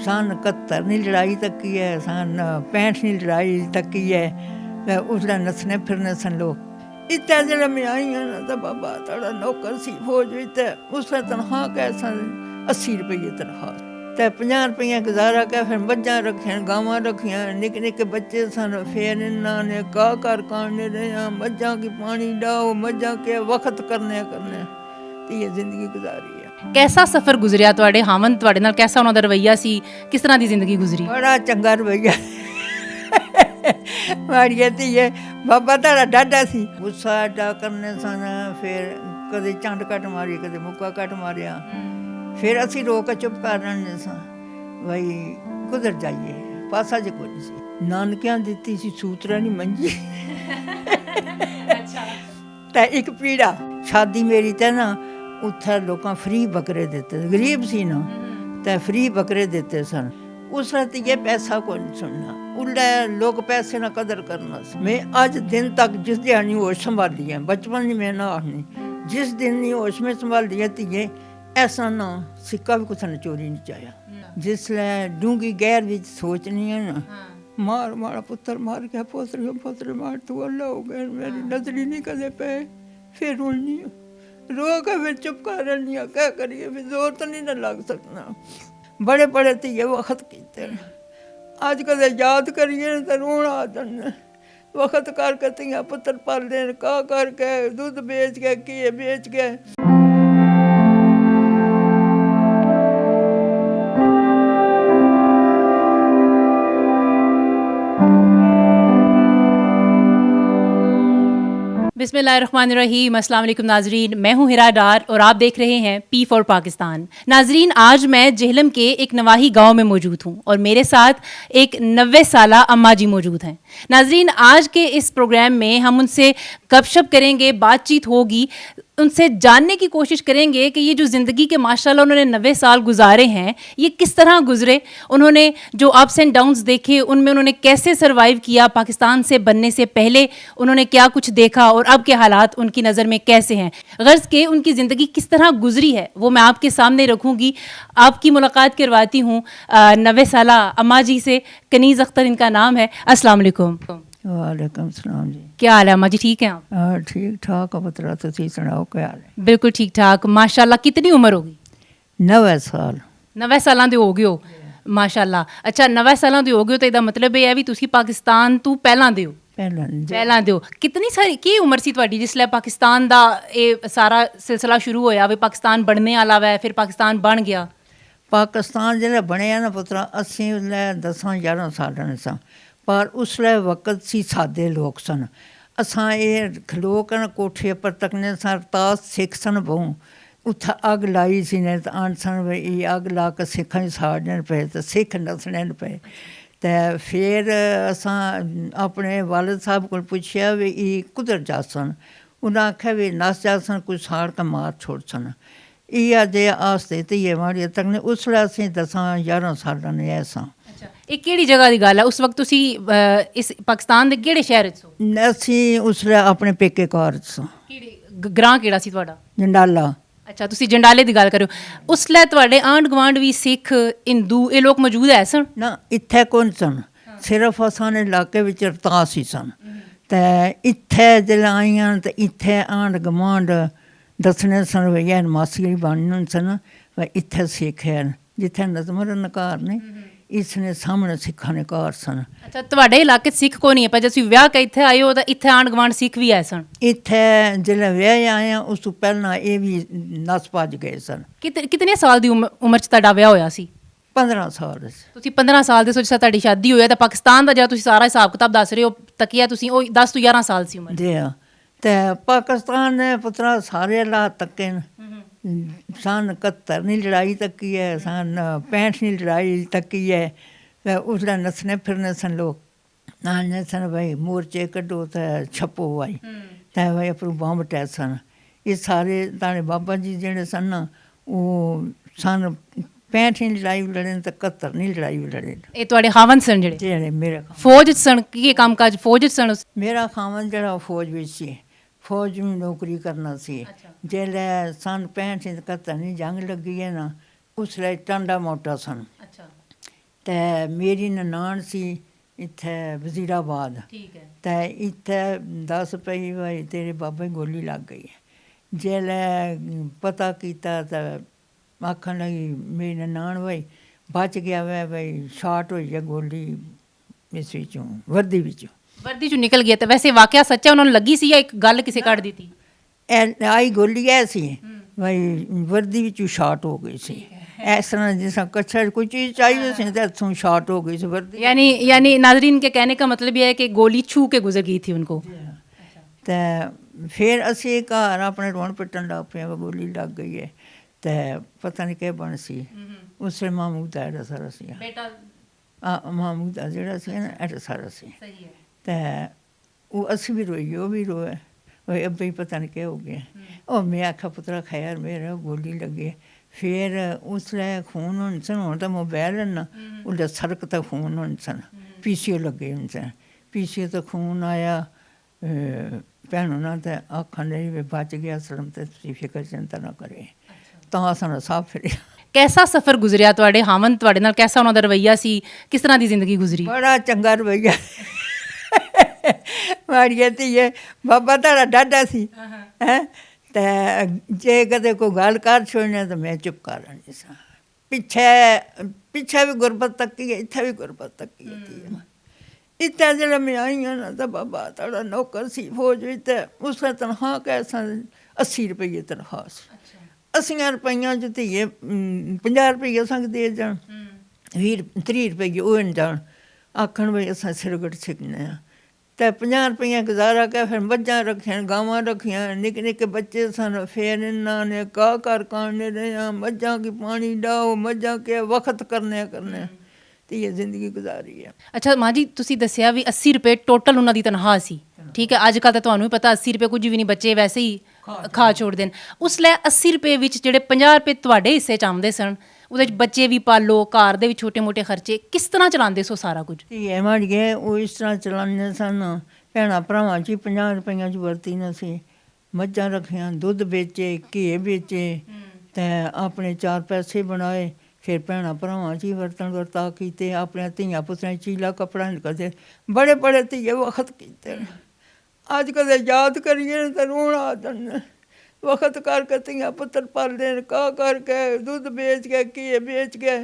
सन 71 की लड़ाई तकी है, सन 65 की लड़ाई तकी है। उसले नसने फिरने सन लोग। इतना जो मैं आई हाँ ना तो बाबा थोड़ा नौकर सी फौज में, तो उसने तनख्वाह कह सन 80 रुपये तनख्वाह, तो 50 रुपये गुजारा कर। फिर मझां रखियां, गावां रखियां, निके निके बच्चे सन। फिर इन्होंने घाह घर काटने रहे, मझां की पानी डाओ, मझां के वक्त करने तो ये जिंदगी गुजारी है। कैसा सफ़र गुजरिया ਤੁਹਾਡੇ ਹਾਮਨ ਤੁਹਾਡੇ ਨਾਲ? कैसा ਉਹਨਾਂ ਦਾ ਰਵੱਈਆ ਸੀ? किस तरह की जिंदगी गुजरी? बड़ा चंगा रवैया माड़िया धीए बाबा तारा डाढा सी। गुस्सा एडा करने सन। फिर कदे चंड कट मारी, कदे मुक्का कट मारिया। फिर असी रोक चुप कर रहे सन बई गुजर जाइए, पासा ज कोई सी। नानकियां दित्ती सी सूतरा नहीं मंजी ते एक पीड़ा। शादी मेरी ते ना उत्थे लोकां फ्री बकरे देते, गरीब सी ना, ते फ्री बकरे देते सन। उस रात ये पैसा को नहीं सुनना, उल्ले लोग पैसे ना कदर करना। मैं आज दिन तक जिस दिन होश संभाली है, बचपन में मैं ना आखनी, जिस दिन नहीं होश में संभाली है तीए ऐसा ना सिक्का भी कुछ ने चोरी नहीं चाया। जिसले डूंगी गैर भी सोचनी है ना, मार मारा पुत्र मार गया, पोतरे पोतरे मार तू अल्लाह हो गया, मेरी नजरी नहीं कदे पे। फिर रोनी रो के फिर चुप कर रही, क्या करिए, फिर जोर तो नहीं ना लग सकना। बड़े बड़े तो ये वक्त किते अज कदे याद करिए तो रोना आ जाना। वक्त करके तियां पुत्र पाले, का करके दुध बेच के घी बेच के। बिस्मिल्लाहिर्रहमानिर्रहीम। अस्सलाम वालेकुम नाजरीन, मैं हूँ हिरा डार और आप देख रहे हैं पी फॉर पाकिस्तान। नाजरीन, आज मैं जेहलम के एक नवाही गांव में मौजूद हूँ और मेरे साथ एक 90 साला अम्मा जी मौजूद हैं। नाजरीन, आज के इस प्रोग्राम में हम उनसे गपशप करेंगे, बातचीत होगी, उनसे जानने की कोशिश करेंगे कि ये जो ज़िंदगी के माशाल्लाह उन्होंने 90 साल गुजारे हैं, ये किस तरह गुजरे। उन्होंने जो अप्स एंड डाउन्स देखे, उनमें उन्होंने कैसे सर्वाइव किया, पाकिस्तान से बनने से पहले उन्होंने क्या कुछ देखा और अब के हालात उनकी नज़र में कैसे हैं। गर्ज़ के उनकी ज़िंदगी किस तरह गुजरी है वो मैं आपके सामने रखूँगी। आपकी मुलाकात करवाती हूँ 90 साला अम्मा जी से। कनीज़ अख्तर इनका नाम है। अस्सलाम वालेकुम। वालेकुम सलाम जी। क्या हाल है अम्मा जी? ठीक हैं आप? ठीक ठाक पुत्रा, तुसी सुनाओ क्या हाल है? बिल्कुल ठीक ठाक माशाल्लाह। कितनी उम्र होगी? 90 साल। 90 सालों के हो गए हो माशाल्लाह। अच्छा, 90 सालों के हो गए हो तो इसका मतलब ये है भी तुसी पाकिस्तान तू पहला दे हो? पहला दे हो। कितनी सारी की उम्र सी तुहाडी जिसले पाकिस्तान दा ये सारा सिलसिला शुरू होया, वे पाकिस्तान बनने वाला वै, फिर पाकिस्तान बन गया? पाकिस्तान जिहड़ा बनिया ना पुत्रा, असीं उसलै 10-11 सालां दे सां, पर उसलै वक्त सी सादे लोग सन। असां ये खलो कर कोठे पर तकने सन, तास सिख सन बहु उत्थे अग लाई सी ने तो आन सन ये अग ला के सिखां गी साड़ने पे तो सिख नसने पे। तो फिर असां अपने वालिद साहब को पुछया भी ये कुधर जासन। उन्हें आख्या भी नस जासन, कोई साड़ के मार छोड़ सन। इ'यै जे आस्ते धीए माड़िया तकने उसलै असीं 10-11 सालां ने ऐसा। अच्छा, ये केड़ी जगह की गल है? उस वक्त तुसी इस पाकिस्तान दे केड़े शहर च हो? असीं उसलै अपने पेके घर च सां। ग्रां केड़ा सी तुहाडा? जंडाला। अच्छा, तुसी जंडाले की गल करो। उसलै तुहाडे आंढ गुआंढ भी सिख हिंदू ये लोग मौजूद है सन? ना इत्थे कौन सन, सिर्फ असां इलाके विच रतास ही सन। ते इत्थे जिसलै आइयां ते इत्थे आंढ गुआंढ दसने सन भैया मासी बन सन भाई इत्थे सिख है। जित्थे नज़मरन घर ने इसने सामने सिखा ने घर सन। अच्छा, तुहाडे इलाके सिख को नहीं है, पर जब तुसीं विआह के इत्थे आए हो तो इत्थे आंढ गुआंढ सिख भी है सन? इत्थे जिसलै विआह आए उस तो पहला ये भी नस भज गए सन। कितने साल की उम्र च तुहाडा विआह होया सी? 15 साल। तुसीं 15 साल दे जिस तुहाडी शादी होई तो पाकिस्तान का जो तुसीं सारा हिसाब किताब दस रहे हो तकिया तुसीं 10 तो 11 साल सी उम्र? जी हाँ। तो पाकिस्तान ने पुत्रा सारे हालात तके न। सन 71 की लड़ाई तकी है, सन 65 की लड़ाई तकी है। उसलै नसने फिरने सन लोग, आने सन भाई मोर्चे कड्डो तो छप्पो भाई, तो भाई अपू बंब टै सन। ये सारे ताने बाबा जी जेह्ड़े सन ना वो सन 65 की लड़ाई भी लड़े तो 71 की लड़ाई भी लड़े। ये तुहाडे खावन सन जेह्ड़े मेरे फौज च सन? की काम काज फौज च सन? मेरा खावन जेह्ड़ा फौज बिच सी, फौज में नौकरी करना सी। जेल्लै सन 65 71 की जंग लगी है ना उसलै टांडा मोटा सन। ਤੇ ਮੇਰੀ ਨਨਾਣ ਸੀ ਇੱਥੇ ਵਜ਼ੀਰਾਬਾਦ ਠੀਕ ਹੈ ਤੇ ਇੱਥੇ ਦੱਸ ਪਈ ਭਾਈ ਤੇਰੇ ਬਾਬਾ ਗੋਲੀ ਲੱਗ ਗਈ ਹੈ जेल्लै पता कीता तो आखन लगी मेरी ननाण भाई बच गया वै भाई शार्ट हो गया गोली इस विचों वर्दी विचों वर्दी चों निकल गया तो वैसे वाकया सच्चा उन्होंने लगी सी या एक गल किसी काट दी थी आई गोली ऐसी भाई वर्दी विचों शार्ट हो गई सी इस तरह जिस कच्छा कोई चीज़ चाहिए सी तो इत्थों शार्ट हो गई सी वर्दी यानी नाजरीन के कहने का मतलब यह है कि गोली छू के गुजर गई थी उनको तो फिर असी घर अपने रोन पिटन लग पे गोली लग गई है तो पता नहीं क्या बन सी उस वे महमूद का एडा सारा सी महमूद का जोड़ा सी ना एडा सारा सी तो असी भी रोईए वो भी रोए भाई अब्बे पता नहीं क्या हो गया और मैं आखा पुत्रा खैर मेरा गोली लगे फिर उसलै खून होने सन हूँ तो मोबाइल ना उसलै सड़क तक खून होने सन PCO लगे होने सन PCO तो खून आया भैनों ना तो आखन लगी भी बच गया सलम तो फिक्र चिंता ना करे ਤਾਂ ਸਾਨੂੰ ਸਾਹ ਫਿਰਿਆ कैसा सफ़र गुजरिया ਤੁਹਾਡੇ ਹਾਮਨ ਤੁਹਾਡੇ ਨਾਲ कैसा ਉਹਨਾਂ ਦਾ ਰਵੱਈਆ ਸੀ ਕਿਸ ਤਰ੍ਹਾਂ ਦੀ ਜ਼ਿੰਦਗੀ ਗੁਜ਼ਰੀ ਬੜਾ ਚੰਗਾ ਰਵੱਈਆ ਮਾੜੀਏ ਧੀਏ ਬਾਬਾ ਤੁਹਾਡਾ ਡਾਡਾ ਸੀ ਹੈ ਤੇ ਜੇ ਕਦੇ ਕੋਈ ਗੱਲ ਕਰ ਛੋੜਨੇ ਤਾਂ ਮੈਂ ਚੁੱਪ ਕਰ ਰਹਿੰਦੀ ਸਾਂ ਪਿੱਛੇ ਵੀ ਗੁਰਬਤ ਤੱਕੀ ਹੈ ਇੱਥੇ ਵੀ ਗੁਰਬਤ ਤੱਕੀ ਹੈ ਇੱਥੇ ਜਿਹੜਾ ਮੈਂ ਆਈ ਹਾਂ ਨਾ ਤਾਂ ਬਾਬਾ ਤੁਹਾਡਾ ਨੌਕਰ ਸੀ ਫੌਜ ਵਿੱਚ ਤੇ ਉਸ ਦਾ ਤਨਖਾਹ ਕੈਸਾ 80 ਰੁਪਏ ਤਨਖਾਹ ਸੀ 80 ਰੁਪਈਆਂ 'ਚ ਧੀਏ 50 ਰੁਪਈਏ ਸੰਗ ਦੇ ਜਾਣ 30 ਰੁਪਈਏ ਉਹ ਨਾ ਜਾਣ ਆਖਣ ਵੀ ਅਸਾਂ ਸਿਰਗਟ ਛਕਨੇ ਆ ਤੇ 50 ਰੁਪਈਆ ਗੁਜ਼ਾਰਾ ਕੇ ਫਿਰ ਮੱਝਾਂ ਰੱਖੀਆਂ ਗਾਵਾਂ ਰੱਖੀਆਂ ਨਿੱਕੇ ਨਿੱਕੇ ਬੱਚੇ ਸਨ ਫਿਰ ਇਹਨਾਂ ਨੇ ਕਾਹ ਕਰ ਕਾਣੇ ਰਹੇ ਮੱਝਾਂ ਕੀ ਪਾਣੀ ਡਾਓ ਮੱਝਾਂ ਕੇ ਵਕਤ ਕਰਨੇ ਤੇ ਇਹ ਜ਼ਿੰਦਗੀ ਗੁਜ਼ਾਰੀ ਹੈ ਅੱਛਾ ਮਾਂ ਜੀ ਤੁਸੀਂ ਦੱਸਿਆ ਵੀ 80 ਰੁਪਏ ਟੋਟਲ ਉਹਨਾਂ ਦੀ ਤਨਖਾਹ ਸੀ ਠੀਕ ਹੈ ਅੱਜ ਕੱਲ੍ਹ ਤਾਂ ਤੁਹਾਨੂੰ ਵੀ ਪਤਾ 80 ਰੁਪਏ ਕੁਝ ਵੀ ਨਹੀਂ ਬੱਚੇ ਵੈਸੇ ਹੀ ਖਾ ਛੋੜਦੇ ਨੇ ਉਸ ਲਈ 80 ਰੁਪਏ ਵਿੱਚ ਜਿਹੜੇ 50 ਰੁਪਏ ਤੁਹਾਡੇ ਹਿੱਸੇ 'ਚ ਆਉਂਦੇ ਸਨ ਉਹਦੇ 'ਚ ਬੱਚੇ ਵੀ ਪਾਲੋ ਘਰ ਦੇ ਵਿੱਚ ਛੋਟੇ ਮੋਟੇ ਖਰਚੇ ਕਿਸ ਤਰ੍ਹਾਂ ਚਲਾਉਂਦੇ ਸੋ ਸਾਰਾ ਕੁਝ ਧੀਏ ਮਾੜੀਏ ਉਹ ਇਸ ਤਰ੍ਹਾਂ ਚਲਾਉਂਦੇ ਸਨ ਭੈਣਾਂ ਭਰਾਵਾਂ 'ਚ 50 ਰੁਪਈਆਂ 'ਚ ਵਰਤੀ ਨਾ ਸੀ ਮੱਝਾਂ ਰੱਖੀਆਂ ਦੁੱਧ ਵੇਚੇ ਘੀ ਵੇਚੇ ਤੇ ਆਪਣੇ 4 ਪੈਸੇ ਬਣਾਏ ਫਿਰ ਭੈਣਾਂ ਭਰਾਵਾਂ 'ਚ ਹੀ ਵਰਤਣ ਵਰਤਾ ਕੀਤੇ ਆਪਣੇ ਧੀਆਂ ਪੁੱਤਰਾਂ ਚੀਲਾ ਕੱਪੜਾ ਨਿਕਲਦੇ ਬੜੇ ਬੜੇ ਧੀਏ ਵਕਤ ਕੀਤੇ ਅੱਜ ਕਦੇ ਯਾਦ ਕਰੀਏ ਤਾਂ ਰੋਣ ਆ ਜਾਂਦਾ ਵਕਤ ਕਰਕੇ ਧੀਆਂ ਪੁੱਤਰ ਪਾਲਦੇ ਨੇ ਕਾਹ ਕਰਕੇ ਦੁੱਧ ਵੇਚ ਕੇ ਘੀ ਵੇਚ ਕੇ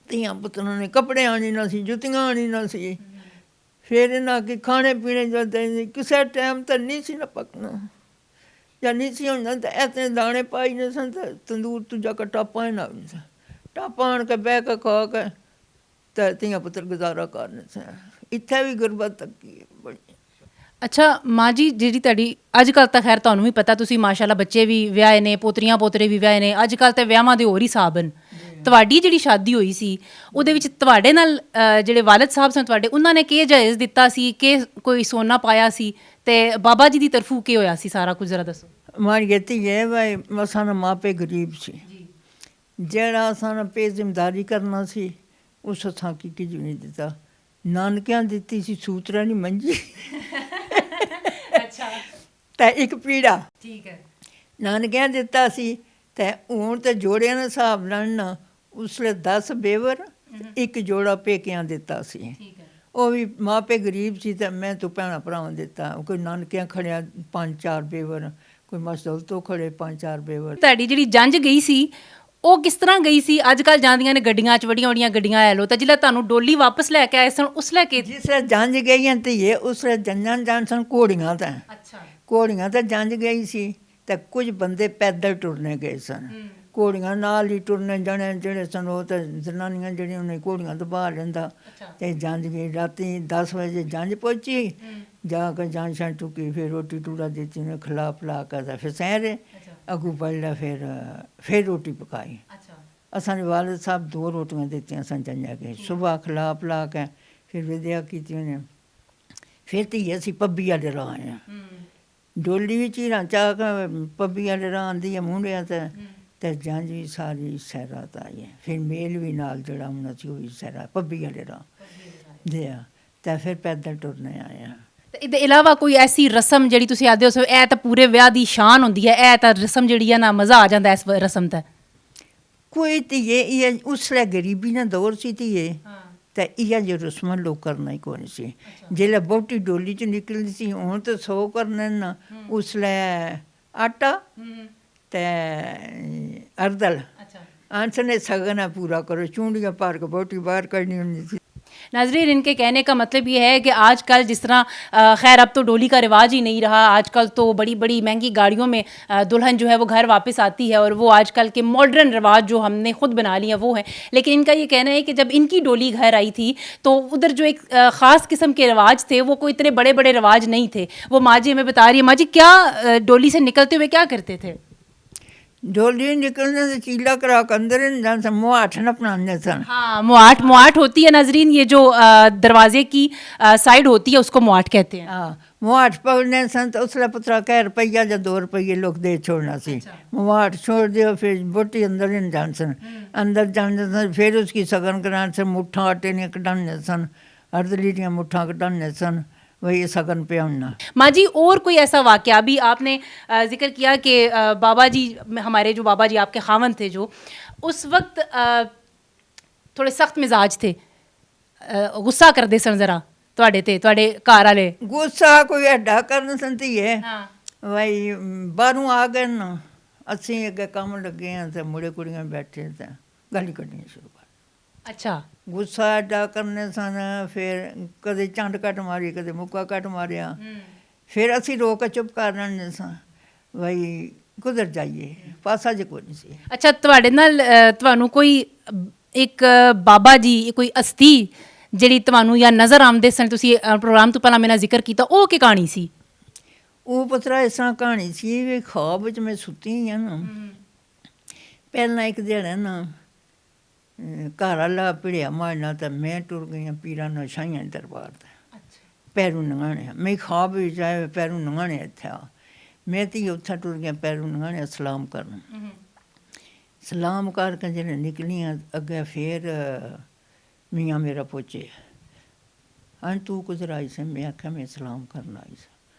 ਧੀਆਂ ਪੁੱਤਰਾਂ ਨੇ ਕੱਪੜੇ ਆਣੀ ਨਾ ਸੀ ਜੁੱਤੀਆਂ ਆਣੀ ਨਾ ਸੀ ਫਿਰ ਇਹਨਾਂ ਕੀ ਖਾਣੇ ਪੀਣੇ ਜਾਂਦੇ ਕਿਸੇ ਟਾਈਮ ਤਾਂ ਨਹੀਂ ਸੀ ਨਾ ਪੱਕਣਾ ਜਾਂ ਨਹੀਂ ਸੀ ਹੁੰਦਾ ਤਾਂ ਐਸੇ ਦਾਣੇ ਪਾਈ ਨੇ ਸਨ ਤਾਂ ਤੰਦੂਰ ਤੋਂ ਜਾ ਕੇ ਟਾਪਾਂ ਹੀ ਨਾ ਟਾਪਾਂ ਆਣ ਕੇ ਬਹਿ ਕੇ ਖਾ ਕੇ ਤਾਂ ਧੀਆਂ ਪੁੱਤਰ ਗੁਜ਼ਾਰਾ ਕਰਨੇ ਸਨ ਇੱਥੇ ਵੀ ਗੁਰਬਤ ਤੱਕੀ ਬੜੀ ਅੱਛਾ ਮਾਂ ਜੀ ਜਿਹੜੀ ਤੁਹਾਡੀ ਅੱਜ ਕੱਲ੍ਹ ਤਾਂ ਖੈਰ ਤੁਹਾਨੂੰ ਵੀ ਪਤਾ ਤੁਸੀਂ ਮਾਸ਼ਾਅੱਲਾ ਬੱਚੇ ਵੀ ਵਿਆਹੇ ਨੇ ਪੋਤਰੀਆਂ ਪੋਤਰੇ ਵੀ ਵਿਆਹੇ ਨੇ ਅੱਜ ਕੱਲ੍ਹ ਤਾਂ ਵਿਆਹਾਂ ਦੇ ਹੋਰ ਹੀ ਹਿਸਾਬ ਹਨ ਤੁਹਾਡੀ ਜਿਹੜੀ ਸ਼ਾਦੀ ਹੋਈ ਸੀ ਉਹਦੇ ਵਿੱਚ ਤੁਹਾਡੇ ਨਾਲ ਜਿਹੜੇ ਵਾਲਿਦ ਸਾਹਿਬ ਸਨ ਤੁਹਾਡੇ ਉਹਨਾਂ ਨੇ ਕੀ ਜਾਇਜ਼ ਦਿੱਤਾ ਸੀ ਕਿ ਕੋਈ ਸੋਨਾ ਪਾਇਆ ਸੀ ਤੇ ਬਾਬਾ ਜੀ ਦੀ ਤਰਫੋਂ ਕੀ ਹੋਇਆ ਸੀ ਸਾਰਾ ਕੁਝ ਜ਼ਰਾ ਦੱਸੋ ਮਾਰੀ ਧੀਏ ਭਾਈ ਅਸਾਂ ਮਾਪੇ ਗਰੀਬ ਸੀ ਜਿਹੜਾ ਅਸਾਂ ਪੇ ਜ਼ਿੰਮੇਦਾਰੀ ਕਰਨਾ ਸੀ ਉਸ ਅਸਾਂ ਕੀ ਨਹੀਂ ਦਿੱਤਾ ਨਾਨਕਿਆਂ ਦਿੱਤੀ ਸੀ ਸੂਤਰਾਂ ਨਹੀਂ ਮੰਜੀ ਅੱਛਾ ਤੇ ਇੱਕ ਪੀੜਾ ਠੀਕ ਹੈ ਨਾਨਕਿਆਂ ਦਿੱਤਾ ਸੀ ਤੇ ਹੁਣ ਤੇ ਜੋੜਿਆਂ ਦੇ ਹਿਸਾਬ ਨਾਲ ਨਾ ਉਸਲੇ 10 ਬੇਵਰ ਇੱਕ ਜੋੜਾ ਪੇਕਿਆਂ ਦਿੱਤਾ ਸੀ ਠੀਕ ਹੈ ਉਹ ਵੀ ਮਾਪੇ ਗਰੀਬ ਸੀ ਤੇ ਮੈਂ ਤੂੰ ਭੈਣਾਂ ਭਰਾਵਾਂ ਦਿੱਤਾ ਕੋਈ ਨਾਨਕਿਆਂ ਖੜਿਆ 5-4 ਬੇਵਰ ਕੋਈ ਮਸਦੂਲ ਤੋਂ ਖੜੇ 5-4 ਬੇਵਰ ਤੁਹਾਡੀ ਜਿਹੜੀ ਜੰਝ ਗਈ ਸੀ ਉਹ ਕਿਸ ਤਰ੍ਹਾਂ ਗਈ ਸੀ ਅੱਜ ਕੱਲ੍ਹ ਜਾਂਦੀਆਂ ਨੇ ਗੱਡੀਆਂ 'ਚ ਵੱਡੀਆਂ ਗੱਡੀਆਂ ਲੈ ਲਓ ਤਾਂ ਜਿਹੜਾ ਤੁਹਾਨੂੰ ਡੋਲੀ ਵਾਪਸ ਲੈ ਕੇ ਆਏ ਸਨ ਉਸ ਲੈ ਕੇ ਜਿਸ ਵੇਲੇ ਜੰਝ ਗਈਆਂ ਧੀਏ ਉਸ ਵੇਲੇ ਜੰਝਾਂ ਜਾਣ ਸਨ ਘੋੜੀਆਂ ਤਾਂ ਅੱਛਾ ਘੋੜੀਆਂ ਤਾਂ ਜੰਝ ਗਈ ਸੀ ਤੇ ਕੁਝ ਬੰਦੇ ਪੈਦਲ ਟੁਰਨੇ ਗਏ ਸਨ ਘੋੜੀਆਂ ਨਾਲ ਹੀ ਟੁਰਨੇ ਜਾਣੇ ਜਿਹੜੇ ਸਨ ਉਹ ਤਾਂ ਜ਼ਨਾਨੀਆਂ ਜਿਹੜੀਆਂ ਉਹਨੇ ਘੋੜੀਆਂ ਤੋਂ ਬਾਹਰ ਲੈਂਦਾ ਤੇ ਜੰਝ ਗਈ ਰਾਤੀ 10 ਵਜੇ ਜੰਝ ਪਹੁੰਚੀ ਜਾ ਕੇ ਜੰਝ ਛਾਂ ਟੁਕੀ ਫਿਰ ਰੋਟੀ ਟੂੜਾ ਦਿੱਤੀ ਨੇ ਖਿਲਾ ਪਿਲਾ ਕੇ ਤਾਂ ਫਿਰ ਸਹਿਰੇ ਅੱਗੂ ਪੜ੍ਹ ਫਿਰ ਰੋਟੀ ਪਕਾਈ ਅਸਾਂ ਵਾਲਿਦ ਸਾਹਿਬ 2 ਰੋਟੀਆਂ ਦਿੱਤੀਆਂ ਸਨ ਜੰਝਾਂ ਕੇ ਸੁਬਾਹ ਖਿਲਾ ਪਿਲਾ ਕੇ ਫਿਰ ਵਿਦਿਆ ਕੀਤੀ ਉਹਨੇ ਫਿਰ ਧੀਏ ਅਸੀਂ ਪੱਬੀ ਵਾਲੇ ਰਾਹ ਆਏ ਡੋਲੀ ਵਿੱਚ ਹੀ ਚਾਹ ਕੇ ਪੱਬੀ ਵਾਲੇ ਰਾਹ ਆਉਂਦੀ ਹੈ ਮੁੰਡਿਆਂ ਤੇ ਜੰਝ ਵੀ ਸਾਰੀ ਸੈਰਾਤ ਆਈ ਹੈ ਫਿਰ ਮੇਲ ਵੀ ਨਾਲ ਜਿਹੜਾ ਹੁਣ ਅਸੀਂ ਉਹ ਵੀ ਸੈਰਾ ਪੱਬੀ ਵਾਲੇ ਰਾਹ ਦੇ ਤੇ ਫਿਰ ਪੈਦਲ ਟੁਰਨੇ ਆਏ ਹਾਂ ਤੇ ਇਹਦੇ ਇਲਾਵਾ ਕੋਈ ਐਸੀ ਰਸਮ ਜਿਹੜੀ ਤੁਸੀਂ ਆਖਦੇ ਹੋ ਇਹ ਤਾਂ ਪੂਰੇ ਵਿਆਹ ਦੀ ਸ਼ਾਨ ਹੁੰਦੀ ਹੈ ਇਹ ਤਾਂ ਰਸਮ ਜਿਹੜੀ ਹੈ ਨਾ ਮਜ਼ਾ ਆ ਜਾਂਦਾ ਇਸ ਰਸਮ 'ਤੇ कोई धीए इ'यै उसलै गरीबी ने दौर सी धीए ते इ'यै जे रस्मां लोक करना ही कोई सी जेल्लै बोटी डोली च निकलदी सी हून ते 100 करने न उसलै आटा ते अरदल आंसने सगन है पूरा करो चूंडियां भर के बोटी बाहर कढ़नी होंदी सी। नाजरीन, इनके कहने का मतलब ये है कि आजकल जिस तरह खैर अब तो डोली का रिवाज ही नहीं रहा, आजकल तो बड़ी बड़ी महंगी गाड़ियों में दुल्हन जो है वो घर वापस आती है और वो आजकल के मॉडर्न रिवाज जो हमने खुद बना लिए वो है। लेकिन इनका ये कहना है कि जब इनकी डोली घर आई थी तो उधर जो एक ख़ास किस्म के रिवाज थे वो कोई इतने बड़े बड़े रिवाज नहीं थे। वो माँ जी हमें बता रही है। माँ जी, क्या डोली से निकलते हुए क्या करते थे? डोली निकलने से चीला करा के अंदर जान से मुआठ न अपनाने सन। हाँ, मुआठ मुआठ होती है नाजरीन, ये जो दरवाजे की साइड होती है उसको मुआठ कहते हैं। हाँ, मुआठ पकड़ने सन तो उसला पुत्रा कह रुपया या 2 रुपये लोग दे छोड़ना सी। मुआठ छोड़ दियो फिर बोटी अंदर ही जान सन, अंदर जाने सन फिर उसकी सगन कराने से मुठा आटे ने कटाने सन, अर्दली दियाँ मुठा कटाने सन, वही सगन पे होना। माँ जी, और कोई ऐसा वाक़या अभी आपने जिक्र किया कि बाबा जी, हमारे जो बाबा जी आपके खावन थे जो उस वक्त थोड़े सख्त मिजाज थे, गुस्सा करदे सन जरा ਤੁਹਾਡੇ ਤੇ ਤੁਹਾਡੇ ਘਰ ਵਾਲੇ? गुस्सा कोई एडा करन संती है भाई बाहरों आ गए ना असी अगे काम लगे हैं तो मुड़े कुड़ियां बैठे तो गाली कढ़नी शुरू कर। अच्छा, गुस्सा एडा करने सन, फिर कदे चंड कट मारी कदे मुक्का कट मारिया, फिर असी रोक चुप कर रहे सन भाई कुधर जाइए, पासा जे कोई नहीं सी। अच्छा, ਤੁਹਾਡੇ ਨਾਲ ਤੁਹਾਨੂੰ ਕੋਈ ਇੱਕ ਬਾਬਾ ਜੀ ਕੋਈ ਹਸਤੀ ਜਿਹੜੀ ਤੁਹਾਨੂੰ ਜਾਂ ਨਜ਼ਰ ਆਉਂਦੇ ਸਨ, ਤੁਸੀਂ ਪ੍ਰੋਗਰਾਮ ਤੋਂ ਪਹਿਲਾਂ ਮੇਰੇ ਨਾਲ ਜ਼ਿਕਰ ਕੀਤਾ, ਉਹ ਕੀ ਕਹਾਣੀ ਸੀ? ਉਹ ਪੁੱਤਰਾ ਇਸ ਤਰ੍ਹਾਂ ਕਹਾਣੀ ਸੀ ਵੀ ਖਾਬ ਵਿੱਚ ਮੈਂ ਸੁੱਤੀ ਹਾਂ ਨਾ, ਪਹਿਲਾਂ ਇੱਕ ਦਿਨ ਨਾ ਘਰ ਵਾਲਾ ਭਿੜਿਆ ਮਾਰਨਾ ਤਾਂ ਮੈਂ ਟੁਰ ਗਈ ਹਾਂ ਪੀਰਾਂ ਨਾਲ ਸ਼ਾਹੀਆਂ ਦਰਬਾਰ ਤੇ ਪੈਰੂ ਨੰਗਾਣਿਆ, ਮੈਂ ਖਾਬ ਵਿੱਚ ਆਏ ਪੈਰੂ ਨੰਗਾਣਿਆ ਇੱਥੇ ਆ, ਮੈਂ ਤੇ ਉੱਥੇ ਟੁਰ ਗਿਆ ਪੈਰੂ ਨੰਗਾਣਿਆ ਸਲਾਮ ਕਰਨ, ਸਲਾਮ ਕਰਕੇ ਜਿਹੜੇ ਨਿਕਲੀਆਂ ਅੱਗੇ ਫਿਰ ਮੀਆਂ ਮੇਰਾ ਪੁੱਛੇ ਹਾਂ ਤੂੰ ਕੁਧਰ ਆਈ ਸੀ? ਮੈਂ ਆਖਿਆ ਮੈਂ ਸਲਾਮ ਕਰਨ ਆਈ ਸੀ।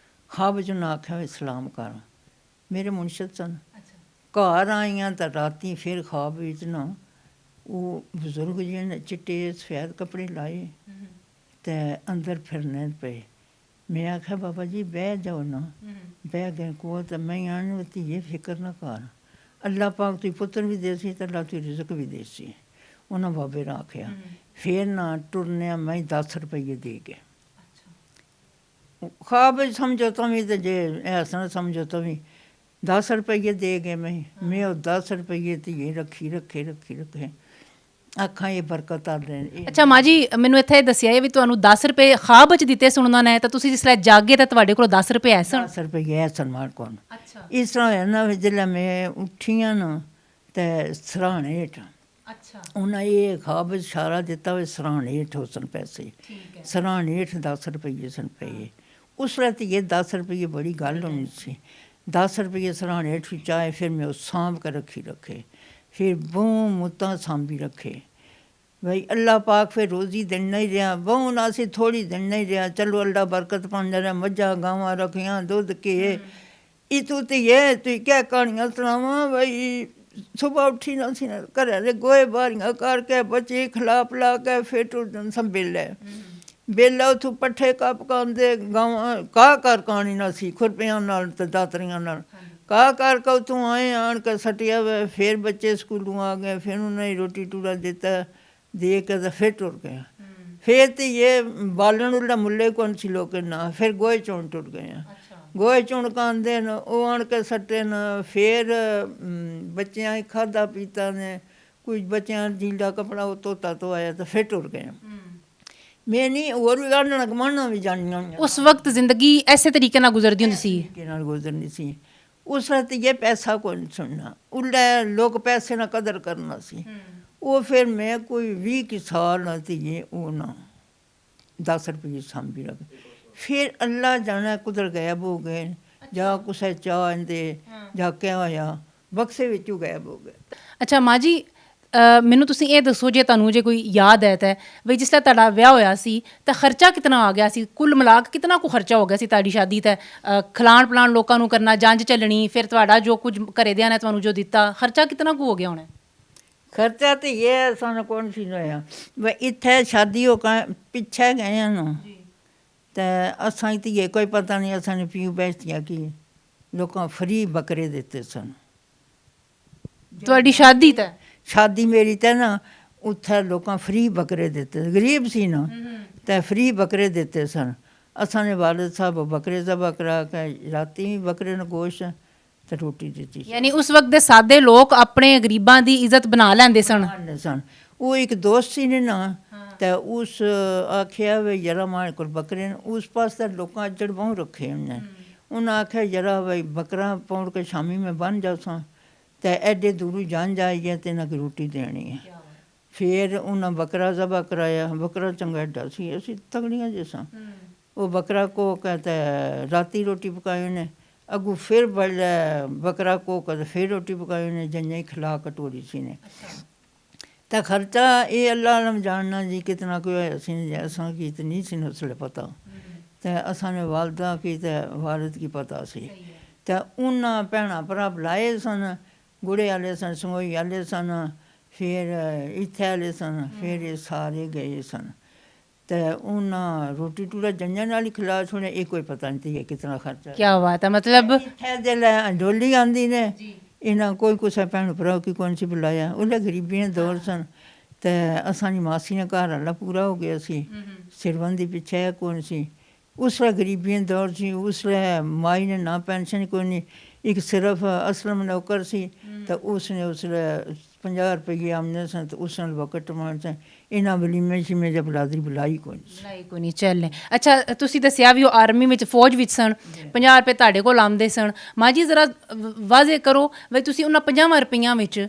ਖਾਬ 'ਚ ਨਾ ਆਖਿਆ ਵੀ ਸਲਾਮ ਕਰ, ਮੇਰੇ ਮੁਨਸ਼ਦ ਸਨ। ਘਰ ਆਈਆਂ ਤਾਂ ਰਾਤੀ ਫਿਰ ਖਾਬ ਵਿੱਚ ਨਾ ਉਹ ਬਜ਼ੁਰਗ ਜਿਹੇ ਨੇ ਚਿੱਟੇ ਸਫੈਦ ਕੱਪੜੇ ਲਾਏ ਤੇ ਅੰਦਰ ਫਿਰਨੇ ਪਏ। ਮੈਂ ਆਖਿਆ ਬਾਬਾ ਜੀ ਬਹਿ ਜਾਓ ਨਾ, ਬਹਿ ਗਏ ਕੋਲ ਤਾਂ ਮੈਂ ਆਣ ਧੀਏ ਫਿਕਰ ਨਾ ਕਰ, ਅੱਲਾ ਪਾਕ ਤੂੰ ਪੁੱਤਰ ਵੀ ਦੇ ਸੀ ਤੇ ਅੱਲਾ ਤੂੰ ਰਿਜ਼ਕ ਵੀ ਦੇ ਸੀ। ਉਹਨਾਂ ਬਾਬੇ ਨੇ ਆਖਿਆ ਫਿਰ ਨਾ ਟੁਰਨਿਆ ਮੈਂ 10 ਰੁਪਏ ਦੇ ਗਏ। ख्वाब समझो तुम तो जे ऐसा समझो तुम 10 रुपये दे गए मैं वो 10 रुपये ਧੀਏ ਰੱਖੀ ਰੱਖੇ ਅੱਖਾਂ ਇਹ ਬਰਕਤ ਆ ਰਹੇ। ਅੱਛਾ ਮਾਂ ਜੀ, ਮੈਨੂੰ ਇੱਥੇ ਦੱਸਿਆ ਇਹ ਵੀ ਤੁਹਾਨੂੰ 10 ਰੁਪਏ ਖਾਬ ਵਿੱਚ ਦਿੱਤੇ ਸੁਣਨਾ ਨੇ, ਤਾਂ ਤੁਸੀਂ ਜਿਸ ਵੇਲੇ ਜਾਗੇ ਤਾਂ ਤੁਹਾਡੇ ਕੋਲ 10 ਰੁਪਏ ਐ ਸਨ? 10 ਰੁਪਏ ਐ ਸਨ ਮਾਰ ਕੋਲ। ਅੱਛਾ, ਇਸ ਤਰ੍ਹਾਂ ਹੋਇਆ ਨਾ ਜਦੋਂ ਮੈਂ ਉੱਠੀਆਂ ਨਾ ਤੇ ਸਰਾਣੇ ਹੇਠ ਉਹਨਾਂ ਇਹ ਖਾਬ ਵਿੱਚ ਇਸ਼ਾਰਾ ਦਿੱਤਾ ਵੀ ਸਰਾਣੇ ਹੇਠ ਹੋ ਸਨ ਪੈਸੇ, ਸਰਾਣੇ ਹੇਠ 10 ਰੁਪਏ ਸਨ ਪਏ। उस रात ये 10 रुपये बड़ी गल होनी सी। 10 रुपये सराहने हेठ चाहे फिर मैं उस सांभ कर रखे, फिर बहु मुत्ता सांभी रखे। भाई अल्लाह पाक फिर रोज़ी देना ही रहा, बहु ना सी थोड़ी देना ही रहा। चलो अल्लाह बरकत पाँदा रहा, मझा गावां रखियाँ दुध के इतू तो ये तु क्या कहानियाँ सुनावा। भाई सुबह उठी ना सी घरै गोहे बारियाँ करके बच्चे खिला पिला के फिर टुर संभेले बेला उथों पट्ठे कप पकाते गावां काह कर कानी ना सी खुरपियां नाल ते दातरियां नाल काह करके उथों आए आन के सटिया वे। फिर बच्चे स्कूलों आ गए, फिर उन्हें रोटी टूरा दिता दे के तो फिर टुर गया। फिर तो ये बालन उल्ला मुल्ले कौन सी लोग ना, फिर गोहे चुन टुर गए। गोहे चुन कांदे न वो आन के सट्टे न, फिर बच्चियां खादा पीता ने, कुछ बच्चियां जीला कपड़ा वो धोता तो आया तो फिर टुर गए। मैं नहीं और भी गाना कमाना भी जानियां। उस वक्त जिंदगी ऐसे तरीके नाल गुजरदी हुंदी सी, गुजरनी सी। उस रात ये पैसा कोई नहीं सुनना, उल्टा लोग पैसे ना कदर करना सी। वो फिर मैं कोई 20 साल ना थी वो ना 10 रुपये सांभी रख, फिर अल्लाह जाना कुदर गायब हो गए, जा कुछ चाह दे जा क्या होया बक्से विचों गायब हो गए। अच्छा माँ जी, ਮੈਨੂੰ ਤੁਸੀਂ ਇਹ ਦੱਸੋ ਜੇ ਤੁਹਾਨੂੰ ਜੇ ਕੋਈ ਯਾਦ ਹੈ ਤਾਂ ਵੀ ਜਿਸ ਤਰ੍ਹਾਂ ਤੁਹਾਡਾ ਵਿਆਹ ਹੋਇਆ ਸੀ ਤਾਂ ਖਰਚਾ ਕਿਤਨਾ ਆ ਗਿਆ ਸੀ? ਕੁੱਲ ਮਿਲਾ ਕੇ ਕਿਤਨਾ ਕੁ ਖਰਚਾ ਹੋ ਗਿਆ ਸੀ ਤੁਹਾਡੀ ਸ਼ਾਦੀ ਤੇ? ਖਿਲਾਣ ਪਲਾਣ ਲੋਕਾਂ ਨੂੰ ਕਰਨਾ, ਜੰਝ ਚੱਲਣੀ, ਫਿਰ ਤੁਹਾਡਾ ਜੋ ਕੁਝ ਘਰੇ ਦਿਆਂ ਨੇ ਤੁਹਾਨੂੰ ਜੋ ਦਿੱਤਾ, ਖਰਚਾ ਕਿਤਨਾ ਕੁ ਹੋ ਗਿਆ ਹੋਣਾ? ਖਰਚਾ ਤੇ ਇਹ ਸਾਨੂੰ ਕੌਣ ਸੀ ਹੋਇਆ ਵੀ ਇੱਥੇ ਸ਼ਾਦੀ ਹੋ ਕੇ ਪਿੱਛੇ ਗਏ ਹਨ ਤੇ ਅਸਾਂ ਧੀਏ ਕੋਈ ਪਤਾ ਨਹੀਂ ਅਸਾਂ ਨੇ ਪੀਊ ਬੈਠੀਆਂ ਕੀ ਲੋਕਾਂ ਫਰੀ ਬੱਕਰੇ ਦਿੱਤੇ ਸਨ ਤੁਹਾਡੀ ਸ਼ਾਦੀ ਤਾਂ ਸ਼ਾਦੀ ਮੇਰੀ ਤੇ ਨਾ ਉੱਥੇ ਲੋਕਾਂ ਫਰੀ ਬੱਕਰੇ ਦਿੱਤੇ ਗਰੀਬ ਸੀ ਨਾ ਤੇ ਫਰੀ ਬੱਕਰੇ ਦਿੱਤੇ ਸਨ ਅਸਾਂ ਨੇ ਵਾਲਿਦ ਸਾਹਿਬ ਬੱਕਰੇ ਜ਼ਬਾ ਕਰਾ ਕੇ ਰਾਤੀ ਬੱਕਰੇ ਨੂੰ ਗੋਸ਼ਤ ਤੇ ਰੋਟੀ ਦਿੱਤੀ ਯਾਨੀ ਉਸ ਵਕਤ ਦੇ ਸਾਦੇ ਲੋਕ ਆਪਣੇ ਗਰੀਬਾਂ ਦੀ ਇੱਜ਼ਤ ਬਣਾ ਲੈਂਦੇ ਸਨ ਸਨ ਉਹ ਇੱਕ ਦੋਸਤ ਸੀ ਨੇ ਨਾ ਤੇ ਉਸ ਆਖਿਆ ਵੀ ਜਰਾ ਮਾਰ ਕੋਲ ਬੱਕਰੇ ਨੇ ਉਸ ਪਾਸ ਤਾਂ ਲੋਕਾਂ ਅੱਜੜ ਬਹੁ ਰੱਖੇ ਉਹਨੇ ਉਹਨਾਂ ਆਖਿਆ ਜਰਾ ਬਈ ਬੱਕਰਾ ਪਾਉਣ ਕੇ ਸ਼ਾਮੀ ਮੈਂ ਬਣ ਜਾਸਾਂ ਤੇ ਐਡੇ ਦੂਰੋਂ ਜਾਣ ਜਾਈਏ ਤੇ ਇਹਨਾਂ ਕੀ ਰੋਟੀ ਦੇਣੀ ਹੈ ਫਿਰ ਉਹਨਾਂ ਬੱਕਰਾ ਜ਼ਬਾ ਕਰਾਇਆ ਬੱਕਰਾ ਚੰਗਾ ਐਡਾ ਸੀ ਅਸੀਂ ਤਗੜੀਆਂ ਜਿਸਾਂ ਉਹ ਬੱਕਰਾ ਕੋ ਕਹਿੰਦਾ ਰਾਤੀ ਰੋਟੀ ਪਕਾਈ ਉਹਨੇ ਅੱਗੋਂ ਫਿਰ ਬੱਕਰਾ ਕੋ ਕਹਿੰਦਾ ਫਿਰ ਰੋਟੀ ਪਕਾਈ ਉਹਨੇ ਜੰਨੇ ਖਿਲਾ ਕਟੋਰੀ ਸੀ ਨੇ ਤਾਂ ਖਰਚਾ ਇਹ ਅੱਲਾ ਆਲਮ ਜਾਣਨਾ ਜੀ ਕਿਤਨਾ ਕੋਈ ਹੋਇਆ ਸੀ ਅਸਾਂ ਕੀ ਤਾਂ ਨਹੀਂ ਸੀ ਉਸਲੇ ਪਤਾ ਤੇ ਅਸਾਂ ਨੇ ਵਾਲਦਾ ਕੀ ਤੇ ਵਾਲਿਦ ਕੀ ਪਤਾ ਸੀ ਤੇ ਉਹਨਾਂ ਭੈਣਾਂ ਭਰਾ ਬੁਲਾਏ ਸਨ ਗੁੜੇ ਵਾਲੇ ਸਨ ਸੰਗੋਈ ਵਾਲੇ ਸਨ ਫਿਰ ਇੱਥੇ ਵਾਲੇ ਸਨ ਫਿਰ ਇਹ ਸਾਰੇ ਗਏ ਸਨ ਤੇ ਉਹਨਾਂ ਰੋਟੀ ਟੂੜਾ ਜੰਜਾਂ ਨਾਲ ਹੀ ਖਿਲਾ ਛੋੜਿਆ ਇਹ ਕੋਈ ਪਤਾ ਨਹੀਂ ਸੀ ਕਿਤਨਾ ਖਰਚਾ ਕਿਆ ਬਾਤ ਹੈ ਮਤਲਬ ਇੱਥੇ ਦੇ ਲੈ ਡੋਲੀ ਆਉਂਦੀ ਨੇ ਇਹਨਾਂ ਕੋਈ ਕੁਛ ਭੈਣ ਭਰਾ ਕੀ ਕੌਣ ਸੀ ਬੁਲਾਇਆ ਉਹਦੇ ਗਰੀਬੀਆਂ ਦੌਰ ਸਨ ਤੇ ਅਸਾਂ ਦੀ ਮਾਸੀ ਨੇ ਘਰ ਵਾਲਾ ਪੂਰਾ ਹੋ ਗਿਆ ਸੀ ਸਿਰਬੰਦੀ ਪਿੱਛੇ ਕੌਣ ਸੀ ਉਸ ਵੇਲੇ ਗਰੀਬੀਆਂ ਦੌਰ ਸੀ ਉਸ ਵੇਲੇ ਮਾਈ ਨੇ ਨਾ ਪੈਨਸ਼ਨ ਕੋਈ ਨਹੀਂ ਇੱਕ ਸਿਰਫ ਅਸਲਮ ਨੌਕਰ ਸੀ ਤਾਂ ਉਸਨੇ ਉਸ ਵੇਲੇ 50 ਰੁਪਏ ਆਮਦਨ ਸਨ ਤੇ ਉਸ ਨਾਲ ਵਕਤ ਮਾਰ ਸਨ ਇਹਨਾਂ ਵਲੀਮੇ ਸ਼ਿਮੇ ਜਬ ਬਰਾਦਰੀ ਬੁਲਾਈ ਕੋਈ ਨਹੀਂ ਚੱਲੇ ਅੱਛਾ ਤੁਸੀਂ ਦੱਸਿਆ ਵੀ ਉਹ ਆਰਮੀ ਵਿੱਚ ਫੌਜ ਵਿੱਚ ਸਨ 50 ਰੁਪਏ ਤੁਹਾਡੇ ਕੋਲ ਆਉਂਦੇ ਸਨ ਮਾਂ ਜੀ ਜ਼ਰਾ ਵਾਜ਼ੇ ਕਰੋ ਵੀ ਤੁਸੀਂ ਉਹਨਾਂ 50 ਰੁਪਈਆਂ ਵਿੱਚ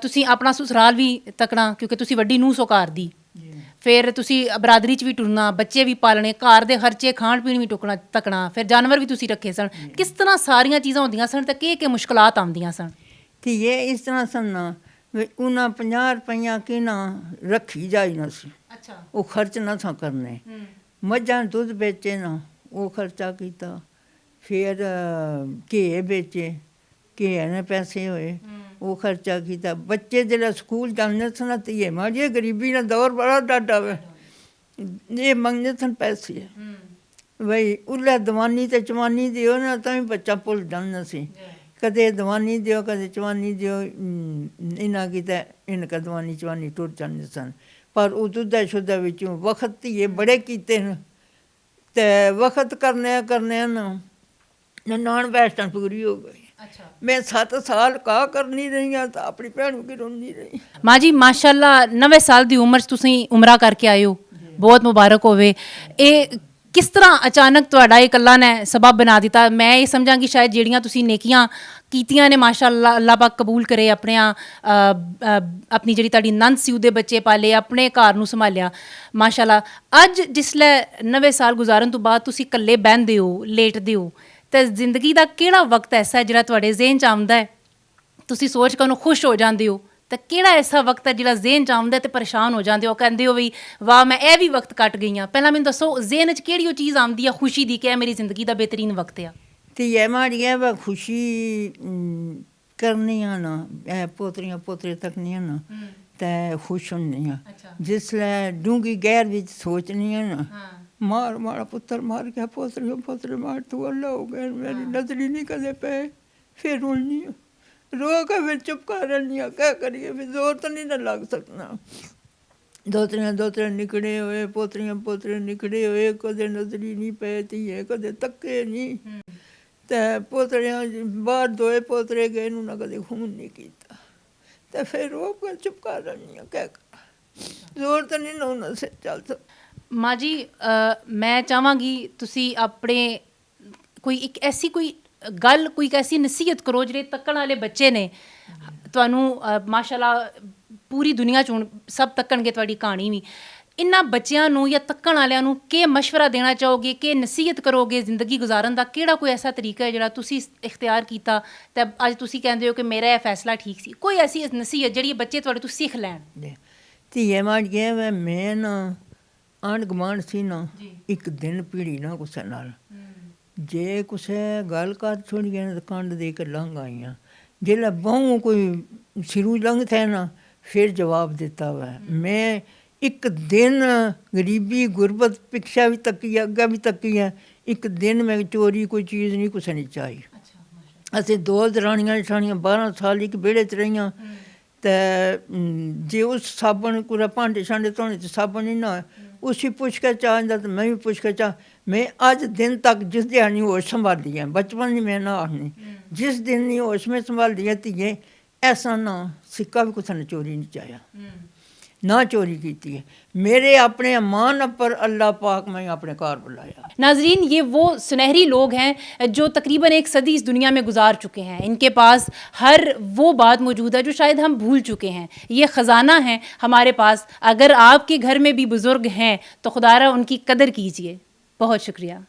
ਤੁਸੀਂ ਆਪਣਾ ਸਸੁਰਾਲ ਵੀ ਤੱਕਣਾ ਕਿਉਂਕਿ ਤੁਸੀਂ ਵੱਡੀ ਨੂੰਹ ਸੋ ਘਰ ਦੀ ਫਿਰ ਤੁਸੀਂ ਬਰਾਦਰੀ 'ਚ ਵੀ ਟੁਰਨਾ ਬੱਚੇ ਵੀ ਪਾਲਣੇ ਘਰ ਦੇ ਖਰਚੇ ਖਾਣ ਪੀਣ ਵੀ ਤੱਕਣਾ ਫਿਰ ਜਾਨਵਰ ਵੀ ਤੁਸੀਂ ਰੱਖੇ ਸਨ ਕਿਸ ਤਰ੍ਹਾਂ ਸਾਰੀਆਂ ਚੀਜ਼ਾਂ ਹੁੰਦੀਆਂ ਸਨ ਤੇ ਕੀ ਮੁਸ਼ਕਲਾਤ ਆਉਂਦੀਆਂ ਸਨ ਕਿ ਇਹ ਇਸ ਤਰ੍ਹਾਂ ਸਨ ਨਾ ਵੀ ਉਹਨਾਂ 50 ਰੁਪਈਆ ਕਿ ਨਾ ਰੱਖੀ ਜਾਈ ਨਾ ਸੀ ਅੱਛਾ ਉਹ ਖਰਚ ਨਾ ਸਾਂ ਕਰਨੇ ਮੱਝਾਂ ਦੁੱਧ ਵੇਚੇ ਨਾ ਉਹ ਖਰਚਾ ਕੀਤਾ ਫਿਰ ਘੇ ਵੇਚੇ ਘੇ ਨੇ ਪੈਸੇ ਹੋਏ ਉਹ ਖਰਚਾ ਕੀਤਾ ਬੱਚੇ ਜਿਹੜਾ ਸਕੂਲ ਜਾਂਦੇ ਸਨ ਧੀਏ ਮਾਰੀਏ ਗਰੀਬੀ ਦਾ ਦੌਰ ਬੜਾ ਡਾਢਾ ਵੇ ਇਹ ਮੰਗਦੇ ਸਨ ਪੈਸੇ ਬਈ ਉੱਲੇ ਦਵਾਨੀ ਤੇ ਚਵਾਨੀ ਦਿਓ ਨਾ ਤਾਂ ਵੀ ਬੱਚਾ ਭੁੱਲ ਜਾਂਦਾ ਸੀ ਕਦੇ ਦਵਾਨੀ ਦਿਓ ਕਦੇ ਚਵਾਨੀ ਦਿਓ ਇਹਨਾਂ ਕੀਤਾ ਇਹਨਾਂ ਕਾ ਦਵਾਨੀ ਚਵਾਨੀ ਟੁੱਟ ਜਾਂਦੇ ਸਨ ਪਰ ਉਹ ਦੁੱਧਾ ਸ਼ੁੱਧਾ ਵਿੱਚੋਂ ਵਕਤ ਧੀਏ ਬੜੇ ਕੀਤੇ ਨੇ ਤੇ ਵਕਤ ਕਰਨੇ ਨਾ ਨਾਨ ਵੈਸਟਨ ਪੂਰੀ ਹੋ ਗਈ ਮੈਂ 7 ਸਾਲ ਕਾ ਕਰਨੀ ਰਹੀ ਹਾਂ ਤਾਂ ਆਪਣੀ ਭੈਣ ਨੂੰ ਰੋਂਦੀ ਰਹੀ ਮਾਂ ਜੀ ਮਾਸ਼ਾਅੱਲਾ 90 ਸਾਲ ਦੀ ਉਮਰ 'ਚ ਤੁਸੀਂ ਉਮਰਾ ਕਰਕੇ ਆਏ ਹੋ ਬਹੁਤ ਮੁਬਾਰਕ ਹੋਵੇ ਇਹ ਕਿਸ ਤਰ੍ਹਾਂ ਅਚਾਨਕ ਤੁਹਾਡਾ ਇਹ ਇਕੱਲਾ ਨੇ ਸਬਬ ਬਣਾ ਦਿੱਤਾ ਮੈਂ ਇਹ ਸਮਝਾਂਗੀ ਸ਼ਾਇਦ ਜਿਹੜੀਆਂ ਤੁਸੀਂ ਨੇਕੀਆਂ ਕੀਤੀਆਂ ਨੇ ਮਾਸ਼ਾਅੱਲਾ ਅੱਲਾਹ ਪਾਕ ਕਬੂਲ ਕਰੇ ਆਪਣੀ ਜਿਹੜੀ ਤੁਹਾਡੀ ਨੰਦ ਸੀ ਉਹਦੇ ਬੱਚੇ ਪਾਲੇ ਆਪਣੇ ਘਰ ਨੂੰ ਸੰਭਾਲਿਆ ਮਾਸ਼ਾਅੱਲਾ ਅੱਜ ਜਿਸਲੇ 90 ਸਾਲ ਗੁਜ਼ਾਰਨ ਤੋਂ ਬਾਅਦ ਤੁਸੀਂ ਇਕੱਲੇ ਬਹਿੰਦੇ ਹੋ ਲੇਟਦੇ ਹੋ ਤੇ ਜ਼ਿੰਦਗੀ ਦਾ ਕਿਹੜਾ ਵਕਤ ਐਸਾ ਜਿਹੜਾ ਤੁਹਾਡੇ ਜ਼ਿਹਨ 'ਚ ਆਉਂਦਾ ਹੈ ਤੁਸੀਂ ਸੋਚ ਕੇ ਉਹਨੂੰ ਖੁਸ਼ ਹੋ ਜਾਂਦੇ ਹੋ ਤਾਂ ਕਿਹੜਾ ਐਸਾ ਵਕਤ ਹੈ ਜਿਹੜਾ ਜ਼ਿਹਨ 'ਚ ਆਉਂਦਾ ਤੇ ਪਰੇਸ਼ਾਨ ਹੋ ਜਾਂਦੇ ਹੋ ਕਹਿੰਦੇ ਹੋ ਵੀ ਵਾਹ ਮੈਂ ਇਹ ਵੀ ਵਕਤ ਕੱਟ ਗਈ ਹਾਂ ਪਹਿਲਾਂ ਮੈਨੂੰ ਦੱਸੋ ਜ਼ਿਹਨ 'ਚ ਕਿਹੜੀ ਉਹ ਚੀਜ਼ ਆਉਂਦੀ ਆ ਖੁਸ਼ੀ ਦੀ ਕਿ ਇਹ ਮੇਰੀ ਜ਼ਿੰਦਗੀ ਦਾ ਬਿਹਤਰੀਨ ਵਕਤ ਆ ਤੇ ਇਹ ਮਾੜੀਆਂ ਵਾ ਖੁਸ਼ੀ ਕਰਨੀਆਂ ਨਾ ਇਹ ਪੋਤਰੀਆਂ ਪੋਤਰੇ ਤੱਕਨੀਆਂ ਨਾ ਤੇ ਖੁਸ਼ ਹੁੰਦੀਆਂ ਜਿਸਲੇ ਡੂੰਗੀ ਗਹਿਰ ਵਿੱਚ ਸੋਚਣੀਆਂ ਨਾ ਮਾਰ ਮਾਰਾ ਪੁੱਤਰ ਮਾਰ ਗਿਆ ਪੋਤਰੇ ਮਾਰ ਤੂੰ ਅੱਲਾ ਹੋ ਗਿਆ ਮੇਰੀ ਨਜ਼ਰੀ ਨਹੀਂ ਕਦੇ ਪਏ ਫਿਰ ਰੋਣੀ ਰੋ ਕੇ ਫਿਰ ਚੁੱਪ ਕਰ ਰਹਿੰਦੀ ਹਾਂ ਕਿਆ ਕਰੀਏ ਫਿਰ ਜ਼ੋਰ ਤਾਂ ਨਹੀਂ ਨਾ ਲੱਗ ਸਕਣਾ ਦੋਤਰੇ ਨਿਕੜੇ ਹੋਏ ਪੋਤਰੇ ਨਿਕੜੇ ਹੋਏ ਕਦੇ ਨਜ਼ਰੀ ਨਹੀਂ ਪਏ ਧੀਏ ਕਦੇ ਤੱਕੇ ਨਹੀਂ ਤੇ ਪੋਤਰਿਆਂ ਬਾਹਰ ਦੋਏ ਪੋਤਰੇ ਗਏ ਨੂੰ ਨਾ ਕਦੇ ਖੂਨ ਨਹੀਂ ਕੀਤਾ ਤੇ ਫਿਰ ਰੋ ਕੇ ਚੁੱਪ ਕਰ ਰਹਿੰਦੀ ਹਾਂ ਕਿਆ ਕਰ ਜ਼ੋਰ ਤਾਂ ਨਹੀਂ ਨਾ ਉਹਨਾਂ ਸੇ ਚੱਲ ਸਕਦਾ ਮਾਂ ਜੀ ਮੈਂ ਚਾਹਾਂਗੀ ਤੁਸੀਂ ਆਪਣੇ ਕੋਈ ਇੱਕ ਐਸੀ ਕੋਈ ਗੱਲ ਕੋਈ ਐਸੀ ਨਸੀਹਤ ਕਰੋ ਜਿਹੜੇ ਤੱਕਣ ਵਾਲੇ ਬੱਚੇ ਨੇ ਤੁਹਾਨੂੰ ਮਾਸ਼ਾਅੱਲਾ ਪੂਰੀ ਦੁਨੀਆ 'ਚ ਹੁਣ ਸਭ ਤੱਕਣਗੇ ਤੁਹਾਡੀ ਕਹਾਣੀ ਵੀ ਇਹਨਾਂ ਬੱਚਿਆਂ ਨੂੰ ਜਾਂ ਤੱਕਣ ਵਾਲਿਆਂ ਨੂੰ ਕੀ ਮਸ਼ਵਰਾ ਦੇਣਾ ਚਾਹੋਗੇ ਕਿ ਨਸੀਹਤ ਕਰੋਗੇ ਜ਼ਿੰਦਗੀ ਗੁਜ਼ਾਰਨ ਦਾ ਕਿਹੜਾ ਕੋਈ ਐਸਾ ਤਰੀਕਾ ਹੈ ਜਿਹੜਾ ਤੁਸੀਂ ਇਖਤਿਆਰ ਕੀਤਾ ਤੇ ਅੱਜ ਤੁਸੀਂ ਕਹਿੰਦੇ ਹੋ ਕਿ ਮੇਰਾ ਇਹ ਫੈਸਲਾ ਠੀਕ ਸੀ ਕੋਈ ਐਸੀ ਨਸੀਹਤ ਜਿਹੜੀ ਬੱਚੇ ਤੁਹਾਡੇ ਤੋਂ ਸਿੱਖ ਲੈਣ ਧੀਏ ਮਾੜੀਏ ਮੈਂ ਨਾ ਆਂਢ ਗੁਆਂਢ ਸੀ ਨਾ ਇੱਕ ਦਿਨ ਪੀੜੀ ਨਾ ਕਿਸੇ ਨਾਲ ਜੇ ਕਿਸੇ ਗੱਲ ਕਰ ਛੋੜੀ ਗਏ ਤਾਂ ਕੰਡ ਦੇ ਕੇ ਲੰਘ ਆਈਆਂ ਜਿਹੜਾ ਬਹੁ ਕੋਈ ਸਿਰੂ ਲੰਘ ਥੇ ਨਾ फिर जवाब देता हुआ है। मैं एक दिन गरीबी गुरबत पिक्शा भी तकी है, अग्गा भी तकी है, एक दिन मैं चोरी कोई चीज़ नहीं कुछ नहीं चाहिए। ਅਸੀਂ ਦੋ ਦਰਾਣੀਆਂ ਜਠਾਣੀਆਂ 12 ਸਾਲ ਇੱਕ ਵਿਹੜੇ 'ਚ ਰਹੀਆਂ ਤੇ ਜੇ ਉਸ ਸਾਬਣ ਪੂਰਾ ਭਾਂਡੇ ਛਾਂਡੇ ਧੋਣੇ 'ਚ ਸਾਬਣ ਨਹੀਂ ਨਾ ਉਸੇ ਪੁੱਛ ਕੇ ਚਾਹ ਜਾਂਦਾ ਤੇ ਮੈਂ ਵੀ ਪੁੱਛ ਕੇ ਚਾਹ ਮੈਂ ਅੱਜ ਦਿਨ ਤੱਕ ਜਿਸ ਦਿਹਾੜੀ ਹੋਸ਼ ਸੰਭਾਲੀ ਹੈ ਬਚਪਨ ਦੀ ਮੈਂ ਨਾ ਆਖਣੀ ਜਿਸ ਦਿਨ ਨਹੀਂ ਹੋਸ਼ ਮੈਂ ਸੰਭਾਲੀ ਹੈ ਧੀਏ ਐਸਾ ਨਾ ਸਿੱਕਾ ਵੀ ਕੁਛ ਨੇ ਚੋਰੀ ਨਹੀਂ ਚਾਹਿਆ ना चोरी की है मेरे अपने मान पर अल्लाह पाक मैं अपने घर बुलाया। नाजरीन ये वो सुनहरी लोग हैं जो तकरीबन एक सदी इस दुनिया में गुजार चुके हैं। इनके पास हर वो बात मौजूद है जो शायद हम भूल चुके हैं। ये ख़जाना है हमारे पास। अगर आपके घर में भी बुज़ुर्ग हैं तो खुदारा उनकी कदर कीजिए। बहुत शुक्रिया।